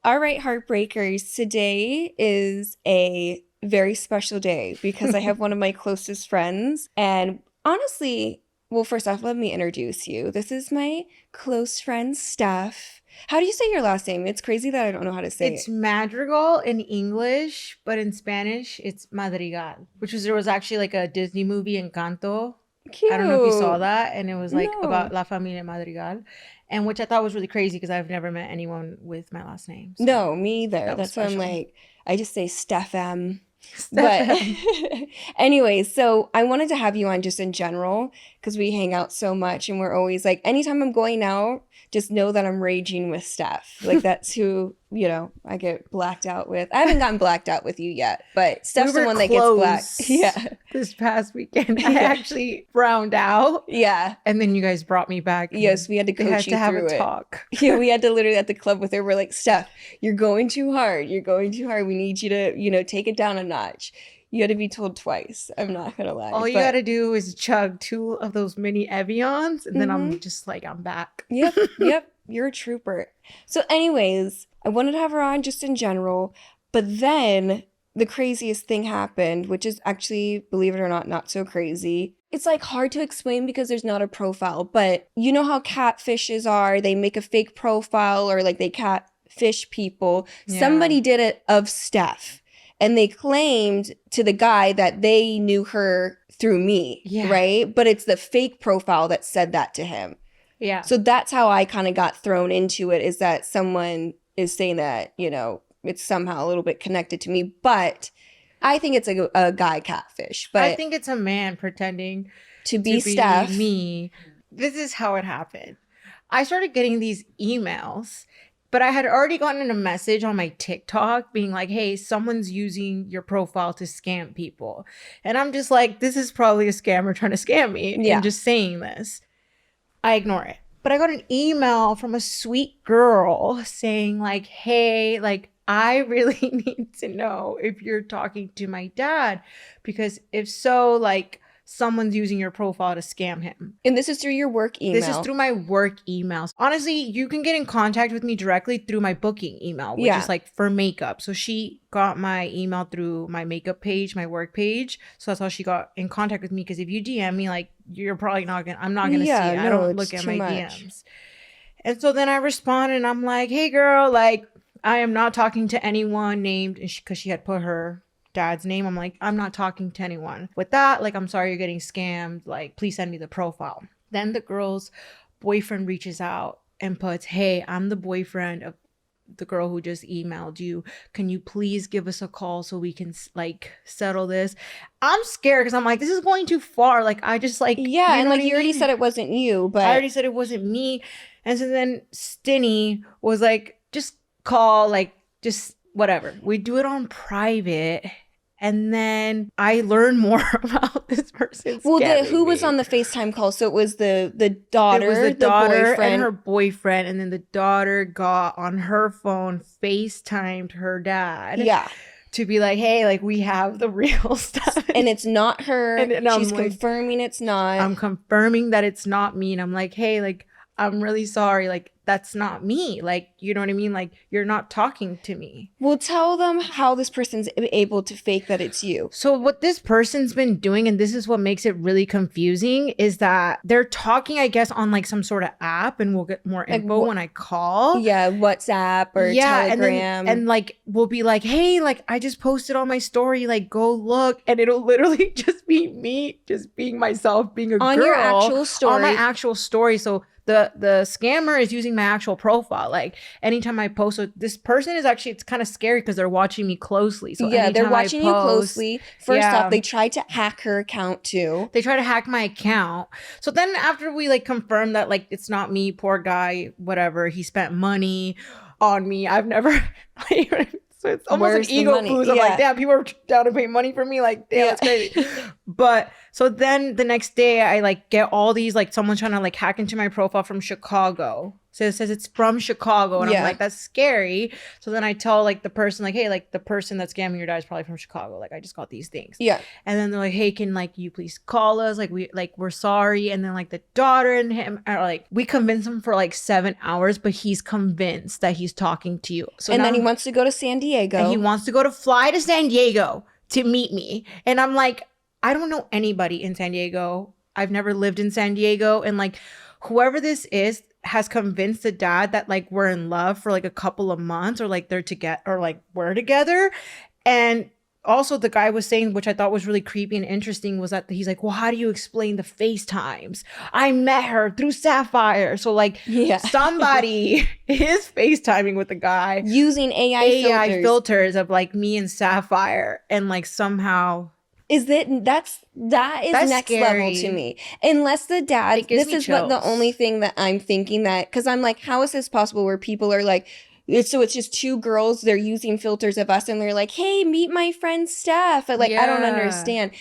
All right, Heartbreakers. Today is a very special day because I have one of my closest friends. And honestly, well, first off, let me introduce you. This is my close friend, Steph. How do you say your last name? It's crazy that I don't know how to say It's it. Madrigal in English, but in Spanish, it's Madrigal, there was actually like a Disney movie, Encanto. I don't know if you saw Cute. that. And it was like about No. La Familia Madrigal, and which I thought was really crazy because I've never met anyone with my last name. So No, me either. that was That's why I'm special. like, I just say Steph M. Steph But M. anyways, so I wanted to have you on just in general because we hang out so much and we're always like, anytime I'm going out, just know that I'm raging with Steph. Like that's who, I get blacked out with. I haven't gotten blacked out with you yet, but Steph's the were one that gets blacked. close Yeah. this past weekend. I Yeah. actually browned out. Yeah. And then you guys brought me back. Yes, we had to We coach had you to have through a it. talk. Yeah, we had to literally at the club with her. We're like, Steph, you're going too hard. You're going too hard. We need you to, take it down a notch. You had to be told twice. I'm not gonna lie. All you gotta do is chug 2 of those mini Evians, and then I'm just like, I'm back. Yep. You're a trooper. So, anyways, I wanted to have her on just in general, but then the craziest thing happened, which is actually, believe it or not so crazy. It's like hard to explain because there's not a profile, but you know how catfishes are? They make a fake profile or like they catfish people. Yeah. Somebody did it of Steph. And they claimed to the guy that they knew her through me, right? But it's the fake profile that said that to him. Yeah. So that's how I kind of got thrown into it, is that someone is saying that, it's somehow a little bit connected to me. But I think it's a guy catfish. But I think it's a man pretending to be Steph. Me. This is how it happened. I started getting these emails, but I had already gotten a message on my TikTok being like, hey, someone's using your profile to scam people. And I'm just like, this is probably a scammer trying to scam me. Yeah. And just saying this. I ignore it. But I got an email from a sweet girl saying like, hey, like, I really need to know if you're talking to my dad, because if so, like, someone's using your profile to scam him. And this is through your work email. This is through my work emails. Honestly, you can get in contact with me directly through my booking email, which is like for makeup. So she got my email through my makeup page, my work page. So that's how she got in contact with me. Because if you DM me, like, you're probably I'm not going to see it. I don't look at my DMs. And so then I respond and I'm like, hey girl, like, I am not talking to anyone named, because she had put her dad's name. I'm like, I'm not talking to anyone with that. Like, I'm sorry you're getting scammed. Like, please send me the profile. Then the girl's boyfriend reaches out and puts, hey, I'm the boyfriend of the girl who just emailed you. Can you please give us a call so we can like settle this? I'm scared because I'm like, this is going too far. Like, I just like, yeah. And like, you already said it wasn't you, but I already said it wasn't me. And so then Stinny was like, just call, like, just whatever. We do it on private. And then I learned more about this person. Well, who was on the FaceTime call? So it was the daughter, it was the daughter boyfriend, and her boyfriend, and then the daughter got on her phone, FaceTimed her dad. Yeah. To be like, hey, like, we have the real stuff. And it's not her. And she's like, confirming it's not. I'm confirming that it's not me. And I'm like, hey, like, I'm really sorry. Like, that's not me. Like, you know what I mean? Like, you're not talking to me. Well, tell them how this person's able to fake that it's you. So what this person's been doing, and this is what makes it really confusing, is that they're talking, I guess, on like some sort of app, and we'll get more info when I call. Yeah, WhatsApp or Telegram. And like, we'll be like, hey, like, I just posted on my story, like, go look. And it'll literally just be me, just being myself, being a girl. On your actual story. On my actual story. So the scammer is using my actual profile. Like, anytime I post, so this person is actually, it's kind of scary because they're watching me closely. So yeah, they're watching you closely. First off, they tried to hack her account too. They try to hack my account. So then after we like confirm that like it's not me, poor guy, whatever, he spent money on me. I've never so it's almost an ego boost. I'm like, damn, people are down to pay money for me. Like, damn, that's crazy. But so then the next day I like get all these, like, someone trying to like hack into my profile from Chicago. So it says it's from Chicago. And I'm Yeah. like, that's scary. So then I tell like the person, like, hey, like the person that's scamming your dad is probably from Chicago. Like, I just got these things. Yeah. And then they're like, hey, can like you please call us? Like, we're sorry. And then like the daughter and him are like, we convinced him for like 7 hours, but he's convinced that he's talking to you. So and now, then he wants to go to San Diego. and he wants to fly to San Diego to meet me. And I'm like, I don't know anybody in San Diego. I've never lived in San Diego. And like, whoever this is has convinced the dad that like we're in love for like a couple of months, or like they're together, or like we're together. And also the guy was saying, which I thought was really creepy and interesting, was that he's like, well, how do you explain the FaceTimes? I met her through Sapphire. So like somebody is FaceTiming with the guy using AI filters of like me and Sapphire, and like somehow that is next scary. level to me. Unless the dad, this is chills. what the only thing that I'm thinking, that because I'm like, how is this possible where people are like, it's just two girls, they're using filters of us and they're like, hey, meet my friend Steph. Like, I don't understand.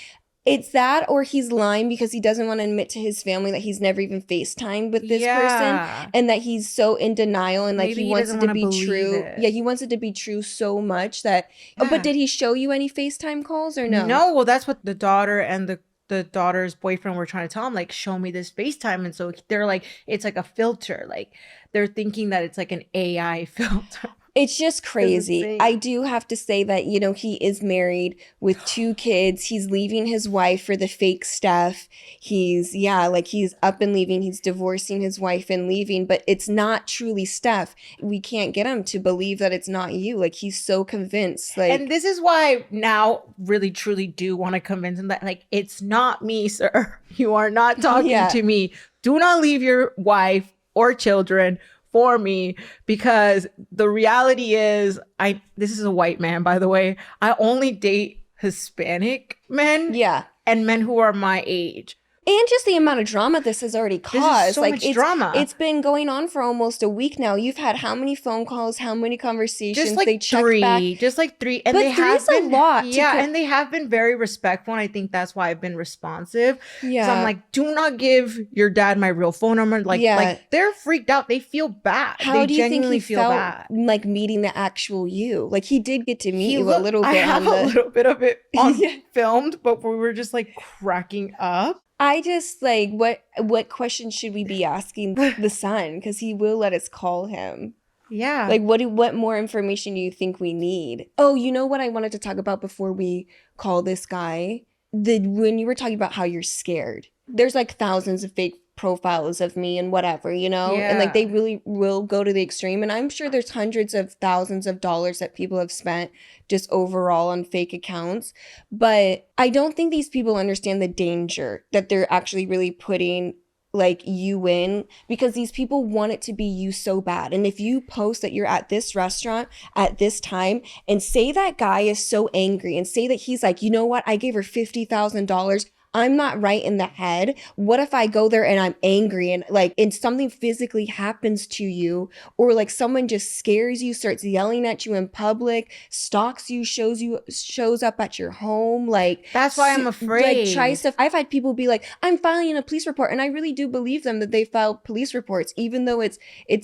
It's that, or he's lying because he doesn't want to admit to his family that he's never even FaceTimed with this person, and that he's so in denial, and like he wants it to be true. Yeah, he wants it to be true so much that. Oh, but did he show you any FaceTime calls or no? No, well, that's what the daughter and the daughter's boyfriend were trying to tell him, like, show me this FaceTime. And so they're like, it's like a filter. Like, they're thinking that it's like an AI filter. It's just crazy. I do have to say that, you know, he is married with 2 kids. He's leaving his wife for the fake Steph. He's up and leaving. He's divorcing his wife and leaving, but it's not truly Steph. We can't get him to believe that it's not you. Like, he's so convinced. Like, and this is why I now really, truly do want to convince him that, like, it's not me, sir. You are not talking to me. Do not leave your wife or children for me, because the reality is, this is a white man, by the way. I only date Hispanic men. Yeah. And men who are my age. And just the amount of drama this has already caused. This is so much drama. It's been going on for almost a week now. You've had how many phone calls, how many conversations? Just like they 3. Back. Just like 3. And but they have been a lot. Yeah, and they have been very respectful. And I think that's why I've been responsive. Yeah. So I'm like, do not give your dad my real phone number. Like they're freaked out. They feel bad. How do you think he felt bad. like meeting the actual you? Like, he did get to meet you a little bit. I have a little bit of it on filmed, but we were just like cracking up. I just like, what questions should we be asking the son? Because he will let us call him. Yeah. Like, what more information do you think we need? Oh, you know what I wanted to talk about before we call this guy? When you were talking about how you're scared. There's like thousands of fake profiles of me and whatever, you know? Yeah. And like, they really will go to the extreme. And I'm sure there's hundreds of thousands of dollars that people have spent just overall on fake accounts. But I don't think these people understand the danger that they're actually really putting like you in, because these people want it to be you so bad. And if you post that you're at this restaurant at this time, and say that guy is so angry, and say that he's like, you know what, I gave her $50,000, I'm not right in the head. What if I go there and I'm angry and something physically happens to you, or like someone just scares you, starts yelling at you in public, stalks you, shows up at your home, like, that's why I'm afraid. Like, try stuff. I've had people be like, I'm filing a police report, and I really do believe them that they filed police reports, even though it's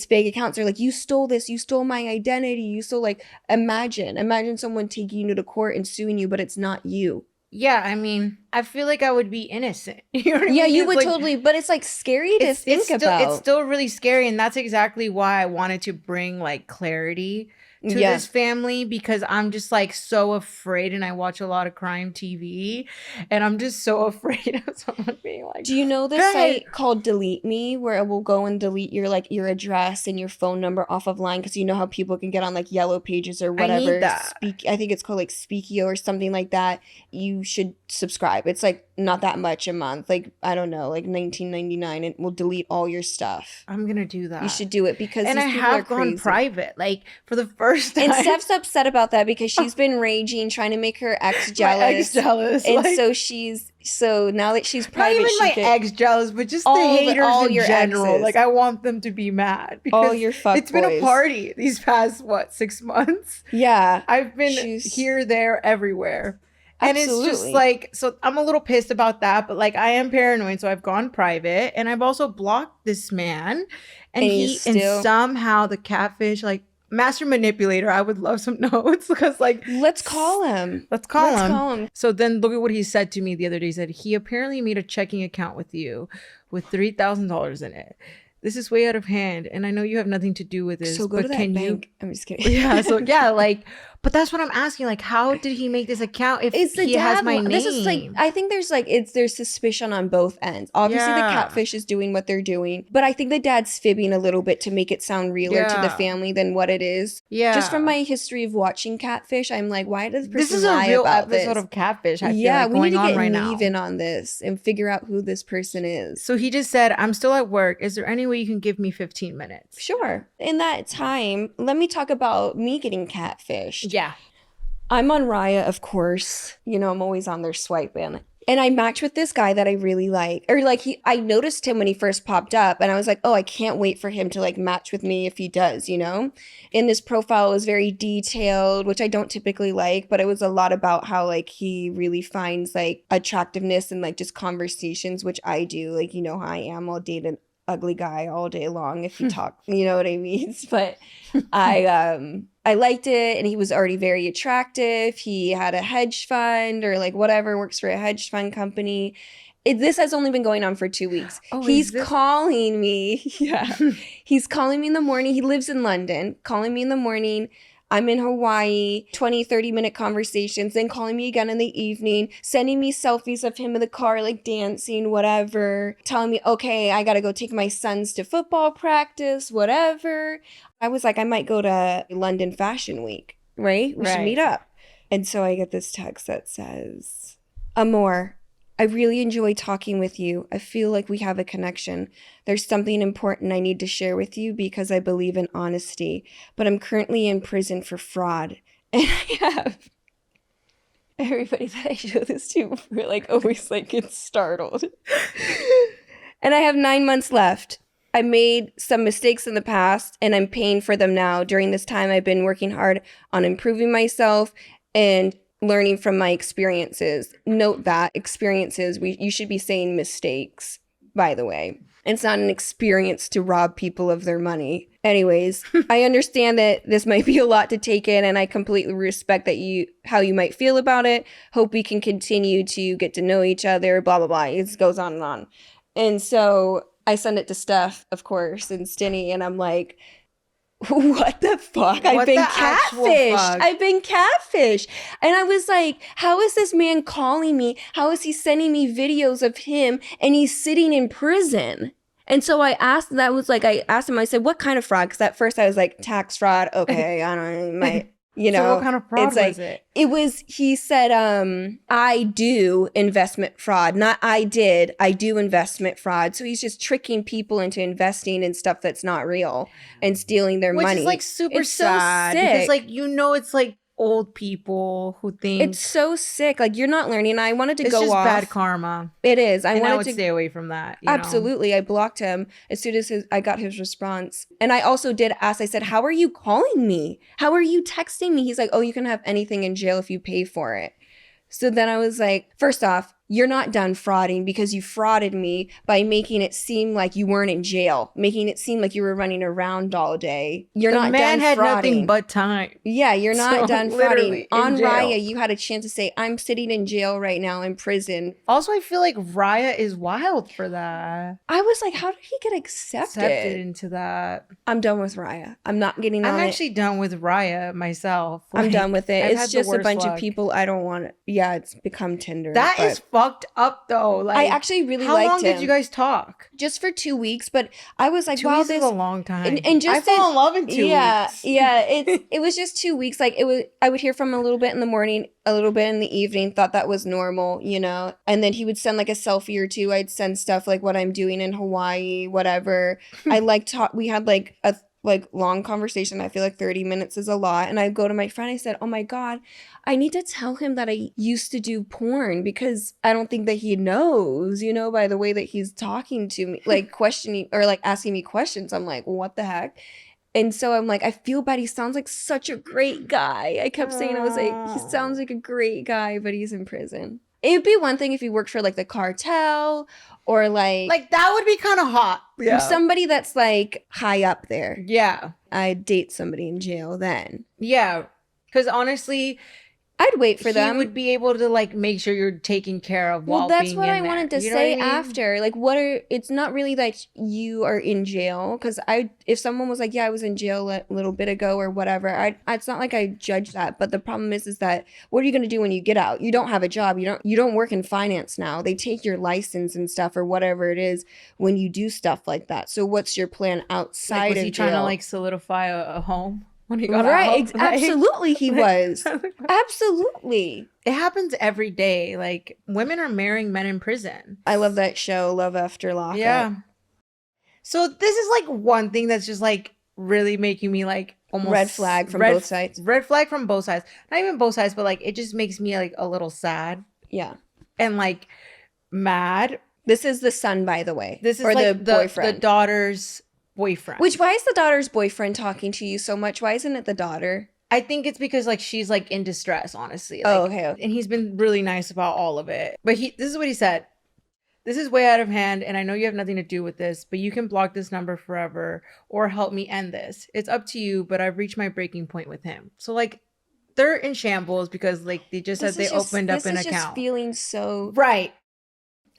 fake accounts. They're like, you stole this, you stole my identity, you stole, like, imagine someone taking you to court and suing you, but it's not you. Yeah, I mean, I feel like I would be innocent. You know what I mean? Yeah, you would totally, but it's like scary to think about. It's still really scary, and that's exactly why I wanted to bring like clarity to this family, because I'm just like so afraid, and I watch a lot of crime TV, and I'm just so afraid of someone being like, do you know this site called Delete Me, where it will go and delete your address and your phone number off of line? Because you know how people can get on like Yellow Pages or whatever. I need that. I think it's called like Speakio or something like that. You should subscribe. It's like not that much a month, like, I don't know, like $19.99, and it will delete all your stuff. I'm gonna do that. You should do it, because and these I people have are gone crazy. Private, like, for the first time. And Steph's upset about that because she's been raging, trying to make her ex jealous. My ex jealous, and like, so now that she's private, not even my ex jealous, but just the haters in general. Exes. Like, I want them to be mad, because all your fuck it's been a party these past 6 months. Yeah, I've been here, there, everywhere. And it's just Absolutely. like, so I'm a little pissed about that, but like I am paranoid, so I've gone private and I've also blocked this man. And he's And still, somehow the catfish, like master manipulator, I would love some notes because like let's call him. let's call Let's him. call him. So then look at what he said to me the other day. He said he apparently made a checking account with you with $3,000 in it. This is way out of hand, and I know you have nothing to do with this. So go but to that can bank. you? I'm just kidding. Yeah. So yeah, like, but that's what I'm asking. Like, how did he make this account if It's the he dad. has my name? This is like, I think there's suspicion on both ends. Obviously, the Yeah. catfish is doing what they're doing, but I think the dad's fibbing a little bit to make it sound realer to the Yeah. family than what it is. Yeah. Just from my history of watching Catfish, I'm like, why does this This person is a lie real about episode this? of Catfish. I Yeah, feel like we need going to on get right now. Neve on this and figure out who this person is. So he just said, "I'm still at work. Is there any way you can give me 15 minutes?" Sure. In that time, let me talk about me getting catfished. Yeah. I'm on Raya, of course. You know, I'm always on there swiping. And I matched with this guy that I really like. Or like I noticed him when he first popped up and I was like, oh, I can't wait for him to like match with me if he does, you know? And this profile was very detailed, which I don't typically like, but it was a lot about how like he really finds like attractiveness and like just conversations, which I do. Like, you know how I am, I'll date an ugly guy all day long if you talk, you know what I mean? But I liked it, and he was already very attractive. He had a hedge fund or like whatever, works for a hedge fund company. This has only been going on for 2 weeks. Oh, He's is this- calling me. Yeah. He's calling me in the morning. He lives in London, calling me in the morning. I'm in Hawaii, 20, 30-minute conversations, then calling me again in the evening, sending me selfies of him in the car, like dancing, whatever, telling me, okay, I got to go take my sons to football practice, whatever. I was like, I might go to London Fashion Week, right? We should Right. meet up. And so I get this text that says, Amor, I really enjoy talking with you. I feel like we have a connection. There's something important I need to share with you because I believe in honesty, but I'm currently in prison for fraud. And I have everybody that I show this to, we're like always like gets startled. And I have 9 months left. I made some mistakes in the past and I'm paying for them now. During this time, I've been working hard on improving myself and learning from my experiences. Note that experiences, you should be saying mistakes, by the way. It's not an experience to rob people of their money. Anyways, I understand that this might be a lot to take in, and I completely respect how you might feel about it. Hope we can continue to get to know each other, blah, blah, blah. It goes on and on. And so I send it to Steph, of course, and Stinny, and I'm like, what the fuck? I've been catfished. I've been catfished. And I was like, how is this man calling me? How is he sending me videos of him and he's sitting in prison? And so I asked him, I said, what kind of fraud? Because at first I was like, tax fraud. Okay, I don't know. So what kind of fraud was it? He said, I do investment fraud. Not I did. I do investment fraud. So he's just tricking people into investing in stuff that's not real and stealing their money. Which is like super It's so sad. sick. Because like, you know, it's like old people who think It's so sick. Like, you're not learning. I wanted to it's go just off. bad karma. It is. I would wanted to stay away from that. You know? Absolutely. I blocked him as soon as I got his response. And I also did ask, I said, how are you calling me? How are you texting me? He's like, oh, you can have anything in jail if you pay for it. So then I was like, first off, you're not done frauding because you frauded me by making it seem like you weren't in jail, making it seem like you were running around all day. You're not done frauding. The man had nothing but time. Yeah, you're not done frauding. On jail. Raya, you had a chance to say, I'm sitting in jail right now in prison. Also, I feel like Raya is wild for that. I was like, how did he get accepted into that? I'm done with Raya. I'm not getting on it. I'm actually done with Raya myself. I'm done with it. I've It's had the just a worst bunch of luck. people I don't want. Yeah, it's become Tinder. That but is fucked up though. Like, I actually really how liked long him. did you guys talk? Just for 2 weeks, but I was like, 2 wow, weeks this is a long time. and just I fell in love in 2 weeks. Yeah, it was just 2 weeks. Like I would hear from him a little bit in the morning, a little bit in the evening. Thought that was normal, you know. And then he would send like a selfie or two. I'd send stuff like what I'm doing in Hawaii, whatever. I we had like a long conversation. I feel like 30 minutes is a lot. And I go to my friend, I said, oh my God, I need to tell him that I used to do porn because I don't think that he knows, you know, by the way that he's talking to me, like questioning or like asking me questions. I'm like, what the heck? And so I'm like, I feel bad. He sounds like such a great guy. I kept saying, I was like, he sounds like a great guy, but he's in prison. It would be one thing if he worked for like the cartel or like that would be kind of hot. Yeah. Somebody that's like high up there. Yeah. I'd date somebody in jail then. Yeah. Because honestly, I'd wait for them. He would be able to like make sure you're taken care of while being in there. Well, that's what I wanted to say after. Like, it's not really that you are in jail. Because if someone was like, yeah, I was in jail a little bit ago or whatever, it's not like I judge that. But the problem is that what are you going to do when you get out? You don't have a job. You don't work in finance now. They take your license and stuff or whatever it is when you do stuff like that. So what's your plan outside of jail? Was he trying to like solidify a home? When he got out. Absolutely he was. Absolutely. It happens every day. Like, women are marrying men in prison. I love that show, Love After Lockup. Yeah. So this is like one thing that's just like really making me like almost red flag from both sides. Red flag from both sides. Not even both sides, but like it just makes me like a little sad. Yeah. And like mad. This is the son, by the way. This is or like the boyfriend. The daughter's boyfriend. Why is the daughter's boyfriend talking to you so much? Why isn't it the daughter? I think it's because like she's like in distress, honestly. Like, okay. And he's been really nice about all of it. But this is what he said. This is way out of hand, and I know you have nothing to do with this, but you can block this number forever or help me end this. It's up to you, but I've reached my breaking point with him. So like they're in shambles because like they just said they opened up an account. This is just feeling so right.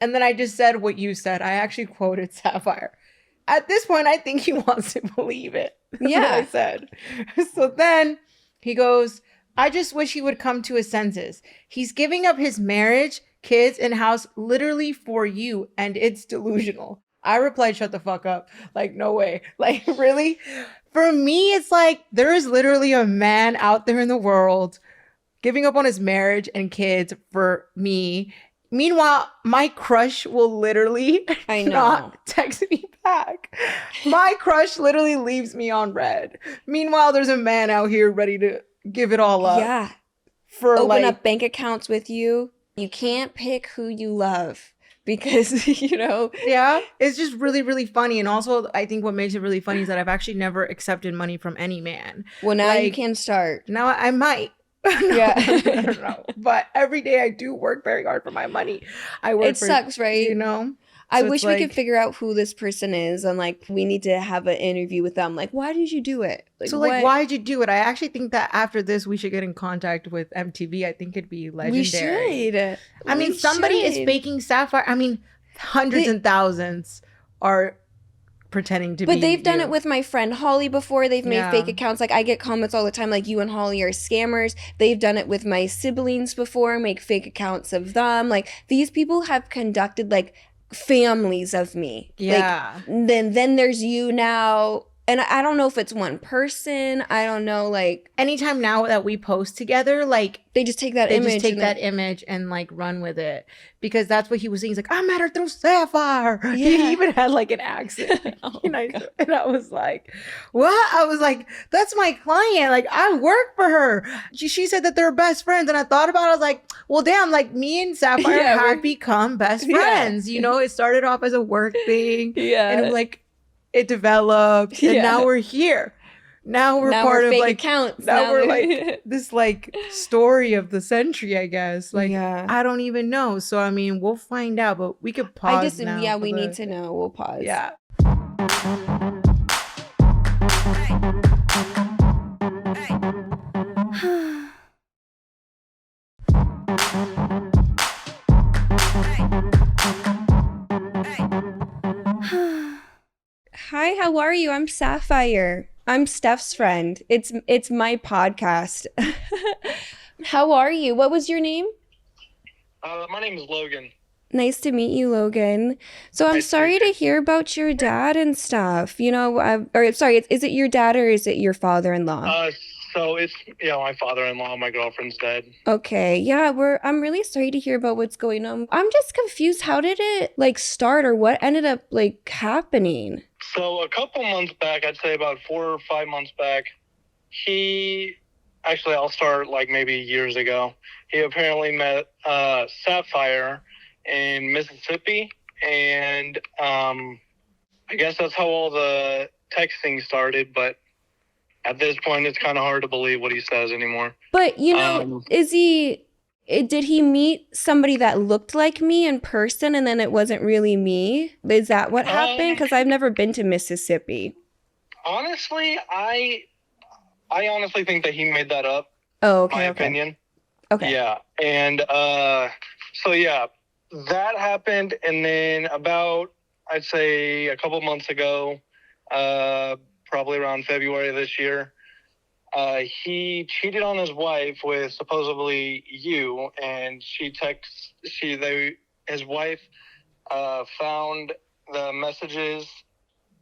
And then I just said what you said. I actually quoted Sapphire. At this point, I think he wants to believe it. That's what I said. So then he goes, I just wish he would come to his senses. He's giving up his marriage, kids, and house literally for you, and it's delusional. I replied, shut the fuck up. Like, no way. Like, really? For me, it's like there is literally a man out there in the world giving up on his marriage and kids for me. Meanwhile, my crush will literally not text me back. My crush literally leaves me on red. Meanwhile, there's a man out here ready to give it all up. Yeah. Open up bank accounts with you. You can't pick who you love because, Yeah. It's just really, really funny. And also, I think what makes it really funny is that I've actually never accepted money from any man. Well, now you can start. Now I might. I don't know. But every day I do work very hard for my money. It sucks, right? I So wish we could figure out who this person is and like we need to have an interview with them. Like, why did you do it? Why did you do it? I actually think that after this we should get in contact with MTV. I think it'd be legendary. We should. I mean, somebody is faking Sapphire. I mean, hundreds and thousands are pretending to be. But they've done it with my friend Holly before. They've made fake accounts. Like I get comments all the time like you and Holly are scammers. They've done it with my siblings before, make fake accounts of them. Like these people have conducted like families of me. Yeah. Like, then there's you now. And I don't know if it's one person. I don't know, like... Anytime now that we post together, like... They just take that image and, like, run with it. Because that's what he was saying. He's like, I met her through Sapphire. Yeah. He even had, like, an accent. And I was like, what? I was like, that's my client. Like, I work for her. She said that they're best friends. And I thought about it. I was like, well, damn, like, me and Sapphire have become best friends. You know, it started off as a work thing. Yeah. And it was like... It developed, and now we're here. Now we're part of fake like accounts. Now we're like this like story of the century, I guess. Like I don't even know. So I mean, we'll find out, but we could pause now. Yeah, we need to know. We'll pause. Yeah. Hi, how are you? I'm Sapphire. I'm Steph's friend. It's my podcast. How are you? What was your name? My name is Logan. Nice to meet you, Logan. So I'm sorry to hear about your dad and stuff. Is it your dad or is it your father-in-law? So it's my father-in-law. My girlfriend's dead. Okay, yeah, I'm really sorry to hear about what's going on. I'm just confused. How did it like start, or what ended up like happening? So a couple months back, I'd say about 4 or 5 months back, I'll start like maybe years ago. He apparently met Sapphire in Mississippi, and I guess that's how all the texting started. But at this point, it's kind of hard to believe what he says anymore. But, you know, did he meet somebody that looked like me in person and then it wasn't really me? Is that what happened? Because I've never been to Mississippi. Honestly, I honestly think that he made that up. Oh, okay. My opinion. Okay. Yeah. And so, yeah, that happened. And then about, I'd say a couple months ago, probably around February of this year, he cheated on his wife with supposedly you, and his wife found the messages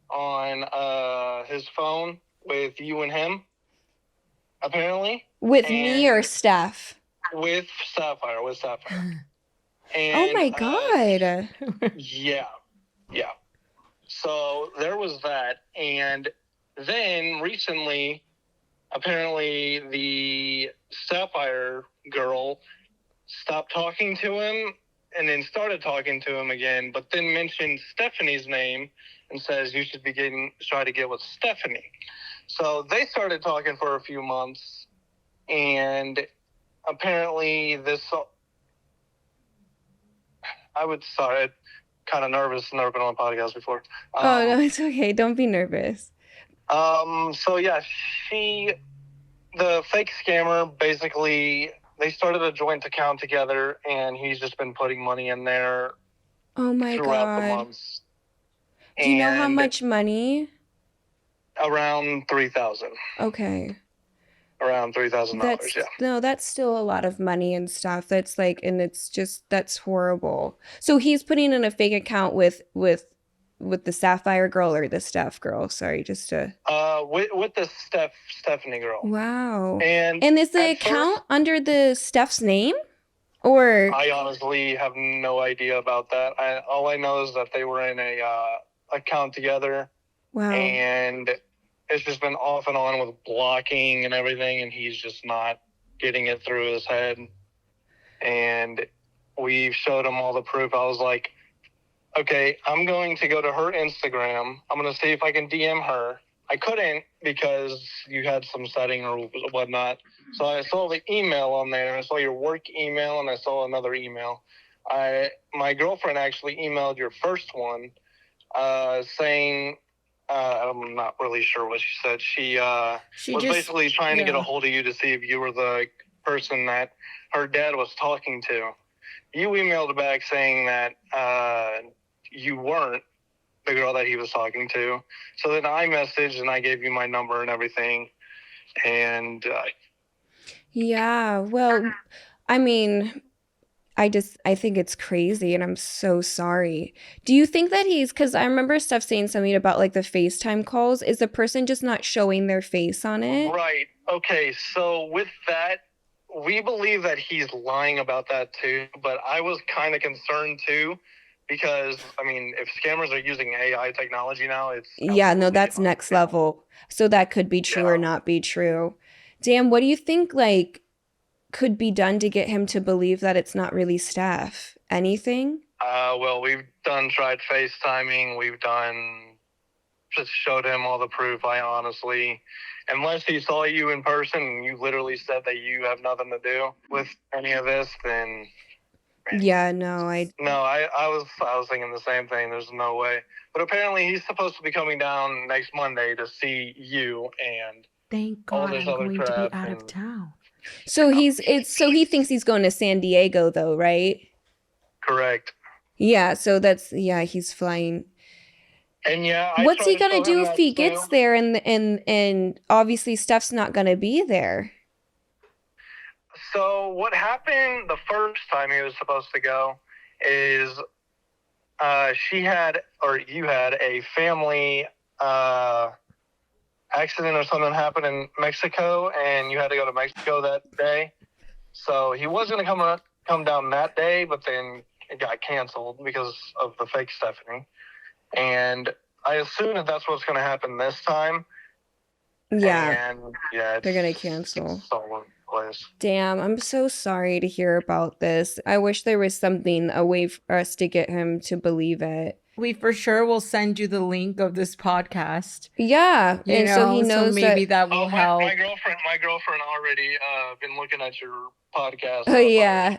on his phone with you and him, apparently. With me or Steph? With Sapphire. And, oh my God. Yeah. So there was that. And then recently, apparently the Sapphire girl stopped talking to him and then started talking to him again, but then mentioned Stephanie's name and says you should try to get with Stephanie. So they started talking for a few months, and apparently I'm kind of nervous. Never been on a podcast before. Oh, no, it's okay. Don't be nervous. So yeah, the fake scammer, basically, they started a joint account together, and he's just been putting money in there. Oh my throughout God. the months. Do you know how much money? Around $3,000. Okay. Around $3,000. Yeah. No, that's still a lot of money and stuff. That's like, and it's just, that's horrible. So he's putting in a fake account with the Sapphire girl or the Steph girl. Sorry, just to. With the Stephanie girl. Wow. And is the account under the Steph's name? Or I honestly have no idea about that. All I know is that they were in a account together. Wow. And it's just been off and on with blocking and everything, and he's just not getting it through his head. And we showed him all the proof. I was like, okay, I'm going to go to her Instagram. I'm going to see if I can DM her. I couldn't because you had some setting or whatnot. So I saw the email on there. I saw your work email, and I saw another email. My girlfriend actually emailed your first one saying, I'm not really sure what she said. She was basically trying to get a hold of you to see if you were the person that her dad was talking to. You emailed back saying that you weren't the girl that he was talking to. So then I messaged and I gave you my number and everything. And yeah, well, I mean, I think it's crazy, and I'm so sorry. Do you think that because I remember Steph saying something about like the FaceTime calls. Is the person just not showing their face on it? Right. Okay. So with that, we believe that he's lying about that too, but I was kind of concerned too, because I mean, if scammers are using AI technology now, it's that's next level. So that could be true or not be true. Damn, what do you think like could be done to get him to believe that it's not really Steph? Anything? Well, we've tried FaceTiming. We've just showed him all the proof. I honestly, unless he saw you in person and you literally said that you have nothing to do with any of this, then yeah, no, I was thinking the same thing. There's no way. But apparently he's supposed to be coming down next Monday to see you, and thank God I'm going to be out of town. So he thinks he's going to San Diego though, right? Correct. Yeah, so he's flying. And yeah, what's he gonna do if he gets there and obviously Steph's not gonna be there? So what happened the first time he was supposed to go is you had a family accident or something happened in Mexico, and you had to go to Mexico that day. So he was going to come down that day, but then it got canceled because of the fake Stephanie. And I assume that that's what's going to happen this time. Yeah. And yeah, they're going to cancel. It's all over the place. Damn, I'm so sorry to hear about this. I wish there was a way for us to get him to believe it. We for sure will send you the link of this podcast. Yeah, You and know, so he knows maybe that. that will Oh, help. my girlfriend already been looking at your podcast. Oh yeah,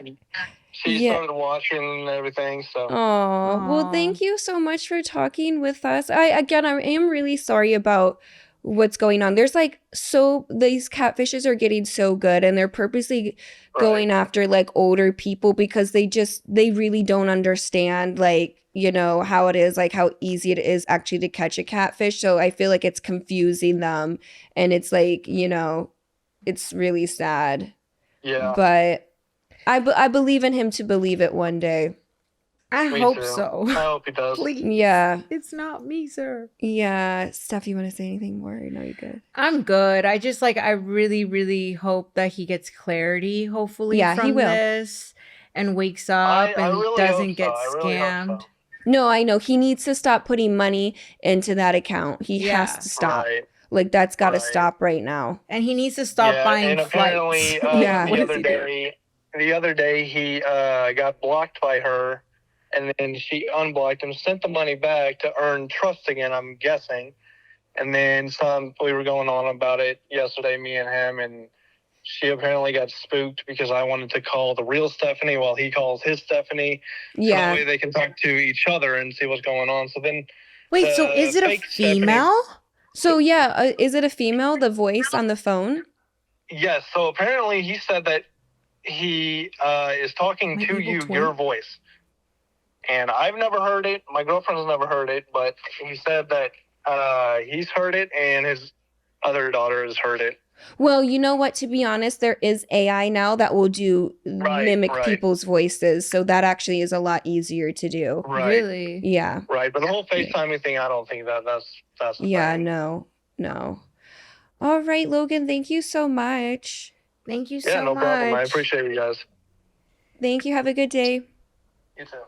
She yeah. started watching and everything. So Oh, well, thank you so much for talking with us. I am really sorry about what's going on. There's like these catfishes are getting so good and they're purposely going after like older people because they really don't understand like, you know, how it is, like how easy it is actually to catch a catfish. So I feel like it's confusing them and it's like, you know, it's really sad. yeah, But I believe in him to believe it one day. I me hope too. so. I hope he does. Please. Yeah. It's not me, sir. Yeah. Steph, you want to say anything more? No, you're good. I'm good. I just like I really, really hope that he gets clarity, hopefully, Yeah, he from will. this and wakes up I and really doesn't hope get so. I really hope scammed. so. No, I know. He needs to stop putting money into that account. He Yeah. has to stop. Right. Like, that's got to Right. stop right now. And he needs to stop buying and apparently, flights. Yeah. What the is other he doing? the other day he got blocked by her, and then she unblocked him, sent the money back to earn trust again, I'm guessing. And then we were going on about it yesterday, me and him, and she apparently got spooked because I wanted to call the real Stephanie while he calls his Stephanie. So that Yeah. way they can talk to each other and see what's going on. So then Wait, so is it a fake Stephanie- female? So, yeah, is it a female, the voice on the phone? Yes. So apparently he said that he is talking My to evil you, twin? your voice. And I've never heard it. My girlfriend's never heard it, but he said that he's heard it and his other daughter has heard it. Well, you know what? To be honest, there is AI now that will mimic right. people's voices. So that actually is a lot easier to do. Right. Really? Yeah. Right. But the whole FaceTiming thing, I don't think that's the Yeah, thing. no. All right, Logan, thank you so much. Thank you Yeah, so no much. problem. I appreciate you guys. Thank you. Have a good day. You too.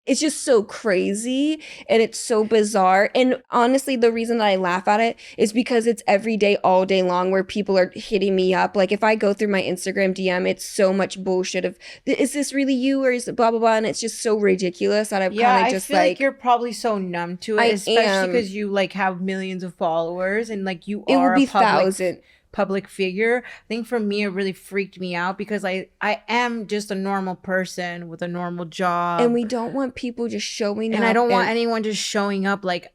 It's just so crazy and it's so bizarre. And honestly, the reason that I laugh at it is because it's every day, all day long, where people are hitting me up. Like if I go through my Instagram DM, it's so much bullshit of, is this really you or is it blah, blah, blah. And it's just so ridiculous that I'm kind of just I feel like you're probably so numb to it, I especially am. because you like have millions of followers and like you it are will be a thousand. public figure. I think for me it really freaked me out because I am just a normal person with a normal job, And we don't want people just showing up. and I don't want anyone just showing up. Like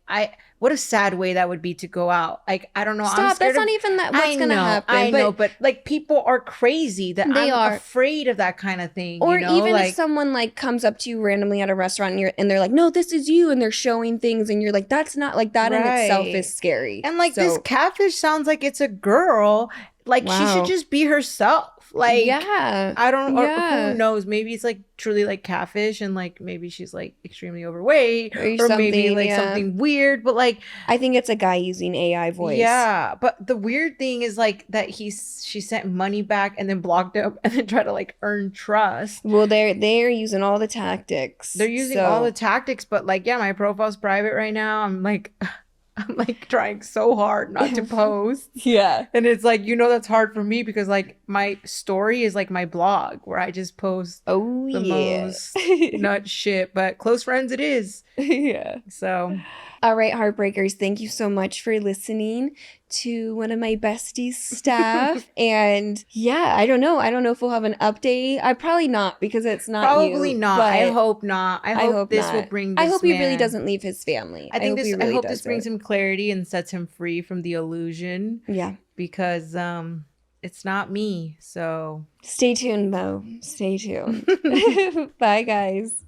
what a sad way that would be to go out. Like I don't know. I'm Stop. scared That's not even that what's going to happen. I know, but like people are crazy. That They I'm are. afraid of that kind of thing. Or you know? even like, if someone like comes up to you randomly at a restaurant and they're like, no, this is you. And they're showing things and you're like, that's not like that in itself Right. is scary. And like this So, catfish sounds like it's a girl. Like she Wow. should just be herself. Like yeah. I don't or Yeah. who knows? Maybe it's like truly like catfish and like maybe she's like extremely overweight Or or maybe something, like yeah. something weird. But like I think it's a guy using AI voice. yeah. But the weird thing is like that she sent money back and then blocked him and then tried to like earn trust. Well, they're using all the tactics. They're using So, all the tactics, but like yeah, my profile's private right now. I'm like trying so hard not to post. yeah. And it's like, you know, that's hard for me because like my story is like my blog where I just post Oh the yeah. most nut shit, but close friends it is. yeah. So All right, Heartbreakers, thank you so much for listening to one of my besties, Steph. And yeah, I don't know if we'll have an update. I probably not because it's not probably you, not. but I hope not. I hope this not. will bring this I hope he really man- doesn't leave his family. I think hope this he really I hope this doesn't. brings him clarity and sets him free from the illusion Yeah. because it's not me. So Stay tuned though. Stay tuned. Bye guys.